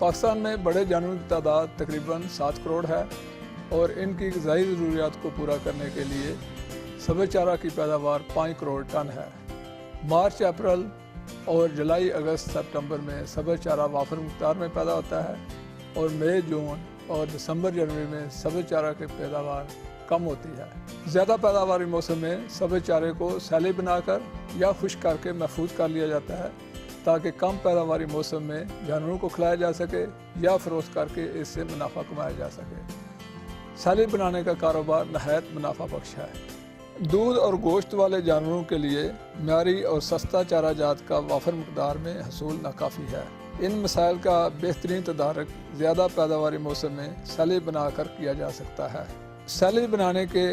पाकिस्तान में बड़े जानवरों की तादाद तकरीबन 7 करोड़ है और इनकी ग़िज़ाई ज़रूरियात को पूरा करने के लिए सब्ज़ चारा की पैदावार 5 करोड़ टन है। मार्च अप्रैल और जुलाई अगस्त सितंबर में सब्ज़ चारा वाफर मकदार में पैदा होता है और मई जून और दिसंबर जनवरी में सब्ज़ चारा की पैदावार कम होती है। ज़्यादा पैदावारी मौसम में सब्ज़ चारे को सैली बनाकर या खुश्क करके महफूज कर लिया जाता है ताकि कम पैदावारी मौसम में जानवरों को खिलाया जा सके या फरोख्त करके इससे मुनाफा कमाया जा सके। सैली बनाने का कारोबार नहायत मुनाफा बख्श है। दूध और गोश्त वाले जानवरों के लिए म्यारी और सस्ता चारा जात का वाफर मकदार में हसूल नाकाफ़ी है। इन मसाइल का बेहतरीन तदारक ज़्यादा पैदावारी मौसम में सैली बनाकर किया जा सकता है। सैली बनाने के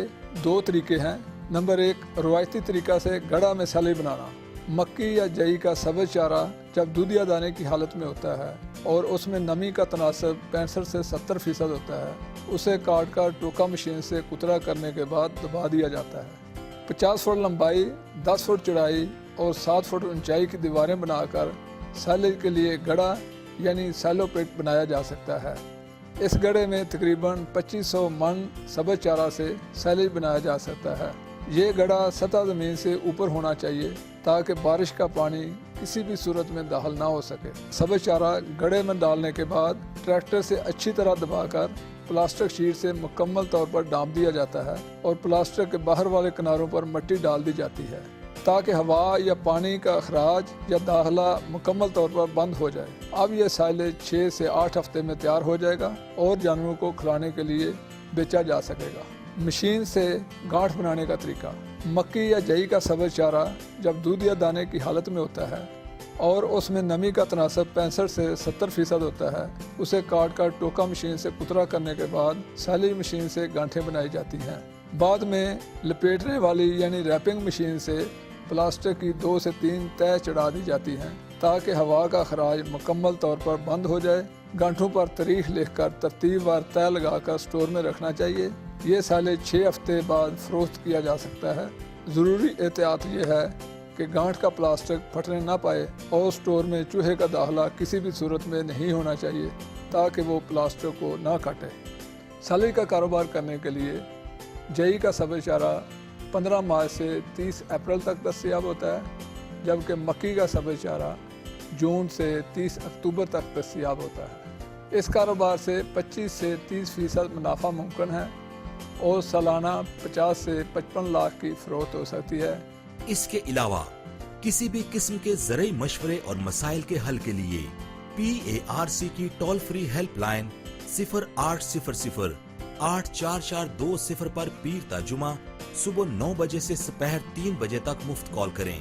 2 तरीके हैं। नंबर 1, रवायती तरीका से गड़ा में सैली बनाना। मक्की या जई का सब्ज़ चारा जब दूधिया दाने की हालत में होता है और उसमें नमी का तनासब 65 से 70% होता है, उसे काट कर टोका मशीन से कुतरा करने के बाद दबा दिया जाता है। 50 फुट लंबाई, 10 फुट चौड़ाई और 7 फुट ऊंचाई की दीवारें बनाकर सैली के लिए गड़ा यानी सैलो पिट बनाया जा सकता है। इस गड़े में तकरीबन 2500 मन सब्ज़ चारा से सैली बनाया जा सकता है। ये गड़ा सतह ज़मीन से ऊपर होना चाहिए ताकि बारिश का पानी किसी भी सूरत में दाखिल ना हो सके। सब्ज़ चारा गड़े में डालने के बाद ट्रैक्टर से अच्छी तरह दबाकर प्लास्टिक शीट से मुकम्मल तौर पर डांप दिया जाता है और प्लास्टिक के बाहर वाले किनारों पर मिट्टी डाल दी जाती है ताकि हवा या पानी का अखराज या दाखिला मुकम्मल तौर पर बंद हो जाए। अब यह साइलेज 6 से 8 हफ्ते में तैयार हो जाएगा और जानवरों को खिलाने के लिए बेचा जा सकेगा। मशीन से गांठ बनाने का तरीका। मक्की या जई का सब्ज़ चारा जब दूधिया दाने की हालत में होता है और उसमें नमी का तनासब 65 से 70% होता है, उसे काट कर टोका मशीन से कुतरा करने के बाद सैली मशीन से गांठें बनाई जाती हैं। बाद में लपेटने वाली यानी रैपिंग मशीन से प्लास्टिक की 2 से 3 तह चढ़ा दी जाती हैं ताकि हवा का खराज मुकम्मल तौर पर बंद हो जाए। गांठों पर तारीख लिखकर तरतीबवार तह लगाकर स्टोर में रखना चाहिए। ये साले 6 हफ्ते बाद फरोख्त किया जा सकता है। ज़रूरी एहतियात ये है कि गांठ का प्लास्टिक फटने ना पाए और स्टोर में चूहे का दाखिला किसी भी सूरत में नहीं होना चाहिए ताकि वो प्लास्टिक को ना काटे। सैली का कारोबार करने के लिए जई का सब्ज़ चारा 15 मार्च से 30 अप्रैल तक दस्तयाब होता है, जबकि मक्की का सब्ज़ चारा जून से 30 अक्टूबर तक दस्तयाब होता है। इस कारोबार से 25 से 30% मुनाफा मुमकिन है और सालाना 50 से 55 लाख की फरोख्त हो सकती है। इसके अलावा किसी भी किस्म के ज़रूरी मशवरे और मसाइल के हल के लिए PARC की टोल फ्री हेल्पलाइन 0800 8442 पर पीर ता जुमा सुबह 9 बजे से दोपहर 3 बजे तक मुफ्त कॉल करें।